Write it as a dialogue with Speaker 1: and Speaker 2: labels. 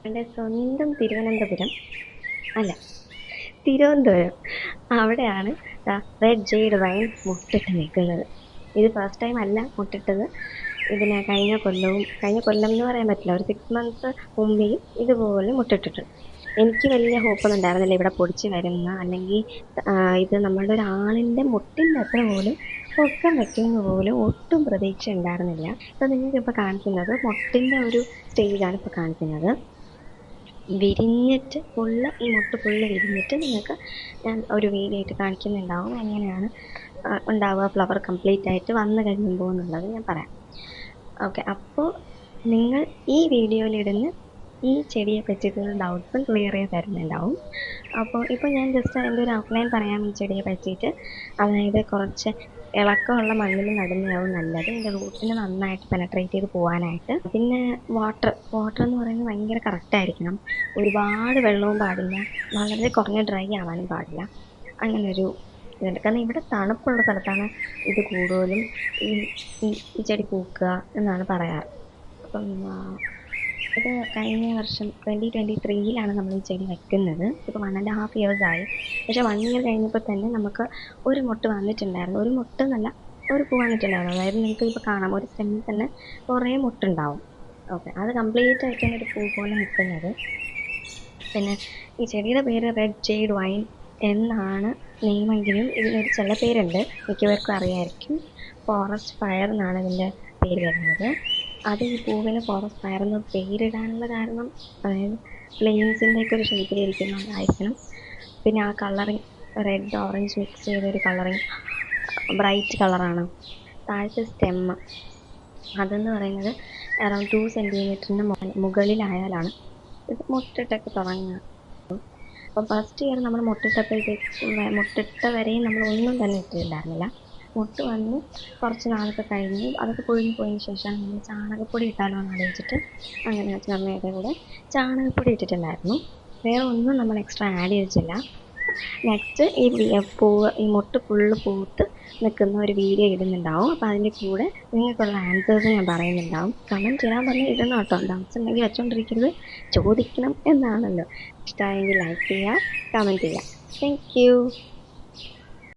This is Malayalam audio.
Speaker 1: എൻ്റെ സ്വന്തം തിരുവനന്തപുരം അല്ല, തിരുവനന്തപുരം. അവിടെയാണ് റെഡ് ജെയ്ഡ് വൈൻ മുട്ടിട്ട് നിൽക്കുന്നത്. ഇത് ഫസ്റ്റ് ടൈം അല്ല മുട്ടിട്ടത്. ഇതിന് കഴിഞ്ഞ കൊല്ലം എന്ന് പറയാൻ പറ്റില്ല, ഒരു 6 മന്ത്സ് മുമ്പേയും ഇതുപോലെ മുട്ടിട്ടിട്ടുണ്ട്. എനിക്ക് വലിയ ഹോപ്പൊന്നും ഉണ്ടായിരുന്നില്ല ഇവിടെ പൊടിച്ച് വരുന്ന, അല്ലെങ്കിൽ ഇത് നമ്മളുടെ ഒരാളിൻ്റെ മുട്ടിൻ്റെ അത്ര പോലും പൊക്കം വെക്കുന്ന പോലും ഒട്ടും പ്രതീക്ഷ ഉണ്ടായിരുന്നില്ല. ഇപ്പം നിങ്ങൾക്കിപ്പോൾ കാണിക്കുന്നത് മുട്ടിൻ്റെ ഒരു സ്റ്റേജാണ് ഇപ്പോൾ കാണിക്കുന്നത്. വിരിഞ്ഞിട്ട് ഈ മുട്ട് ഫുള്ള് വിരിഞ്ഞിട്ട് നിങ്ങൾക്ക് ഞാൻ ഒരു വീഡിയോ ആയിട്ട് കാണിക്കുന്നുണ്ടാവും, എങ്ങനെയാണ് ഉണ്ടാവുക ഫ്ലവർ കംപ്ലീറ്റ് ആയിട്ട് വന്നു കഴിയുമ്പോൾ എന്നുള്ളത് ഞാൻ പറയാം. ഓക്കെ, അപ്പോൾ നിങ്ങൾ ഈ വീഡിയോയിലിടുന്ന ഈ ചെടിയെ പറ്റിയിട്ടുള്ള ഡൗട്ട്സും ക്ലിയർ ചെയ്ത് തരുന്നുണ്ടാവും. അപ്പോൾ ഇപ്പോൾ ഞാൻ ജസ്റ്റ് എൻ്റെ ഒരു ഔട്ട്ലൈൻ പറയാം ഈ ചെടിയെ പറ്റിയിട്ട്. അതായത് കുറച്ച് ഇളക്കമുള്ള മണ്ണിൽ നടുന്നതാവും നല്ലത്, ഇതിൻ്റെ റൂട്ടിന് നന്നായിട്ട് പെനട്രേറ്റ് ചെയ്ത് പോകാനായിട്ട്. പിന്നെ വാട്ടർ എന്ന് പറയുന്നത് ഭയങ്കര കറക്റ്റായിരിക്കണം. ഒരുപാട് വെള്ളവും പാടില്ല, വളരെ കുറഞ്ഞ ഡ്രൈ ആവാനും പാടില്ല. അങ്ങനൊരു ഇതുണ്ട്. കാരണം ഇവിടെ തണുപ്പുള്ള സ്ഥലത്താണ് ഇത് കൂടുതലും ഈ ചെടി പൂക്കുക എന്നാണ് പറയാറ്. അപ്പം ഇത് കഴിഞ്ഞ വർഷം 2023 നമ്മൾ ഈ ചെടി വെക്കുന്നത്. ഇപ്പോൾ 1.5 years ആയി. പക്ഷേ 1 year കഴിഞ്ഞപ്പോൾ തന്നെ നമുക്ക് ഒരു മുട്ട് വന്നിട്ടുണ്ടായിരുന്നു. ഒരു മുട്ട് എന്നല്ല, ഒരു പൂ വന്നിട്ടുണ്ടായിരുന്നു. അതായത് നിങ്ങൾക്ക് ഇപ്പോൾ കാണാം, ഒരു സ്റ്റെമ്മിൽ തന്നെ കുറേ മുട്ടുണ്ടാവും. ഓക്കെ, അത് കംപ്ലീറ്റ് ആയിട്ടാണ് ഒരു പൂ പോലെ നിൽക്കുന്നത്. പിന്നെ ഈ ചെടിയുടെ പേര് റെഡ് ജെയ്ഡ് വൈൻ എന്നാണ് നെയ്മെങ്കിലും ഇതിനൊരു ചില പേരുണ്ട്, മിക്കവർക്കും അറിയായിരിക്കും. ഫോറസ്റ്റ് ഫയർ എന്നാണ് ഇതിൻ്റെ പേര് വരുന്നത്. അത് ഈ പൂവിന് ഫോറസ്റ്റ് ഫയർ എന്ന് പേരിടാനുള്ള കാരണം അതായത് ഫ്ലെയിംസിൻ്റെയൊക്കെ ഒരു ഷേപ്പിലിരിക്കുന്നതായിരിക്കണം. പിന്നെ ആ കളറിങ് റെഡ് ഓറഞ്ച് മിക്സ് ചെയ്തൊരു കളറിങ്, ബ്രൈറ്റ് കളറാണ്. താഴത്തെ സ്റ്റെമ്മ് അതെന്ന് പറയുന്നത് അറൗണ്ട് 2 centimeter മുകളിലായാലാണ് ഇത് മുട്ടിട്ടൊക്കെ തുടങ്ങുക. അപ്പം ഫസ്റ്റ് ഇയർ നമ്മൾ മുട്ടിട്ട വരെയും നമ്മൾ ഒന്നും തന്നെ ഇട്ടിട്ടുണ്ടായിരുന്നില്ല. മുട്ട് വന്ന് കുറച്ച് നാളൊക്കെ കഴിഞ്ഞ് അതൊക്കെ പൊഴിഞ്ഞ് പോയതിന് ശേഷം നമ്മൾ ചാണകപ്പൊടി ഇട്ടാലോ എന്ന് ആലോചിച്ചിട്ട് അങ്ങനെ അച്ഛനമ്മയുടെ കൂടെ ചാണകപ്പൊടി ഇട്ടിട്ടുണ്ടായിരുന്നു. വേറെ ഒന്നും നമ്മൾ എക്സ്ട്രാ ആഡ് ചെയ്തിട്ടില്ല. നെക്സ്റ്റ് ഈ മുട്ട് ഫുള്ള് പൂത്ത് നിൽക്കുന്ന ഒരു വീഡിയോ ഇടുന്നുണ്ടാവും. അപ്പോൾ അതിൻ്റെ കൂടെ നിങ്ങൾക്കുള്ള ആൻസേഴ്സ് ഞാൻ പറയുന്നുണ്ടാവും. കമൻറ്റ് ചെയ്യാൻ പറഞ്ഞ് ഇടണം കേട്ടോ. ഡൗട്ട്സ് ഉണ്ടെങ്കിൽ വെച്ചോണ്ടിരിക്കരുത്, ചോദിക്കണം എന്നാണല്ലോ. ഇഷ്ടമായെങ്കിൽ ലൈക്ക് ചെയ്യുക, കമൻറ്റ് ചെയ്യുക. Thank you.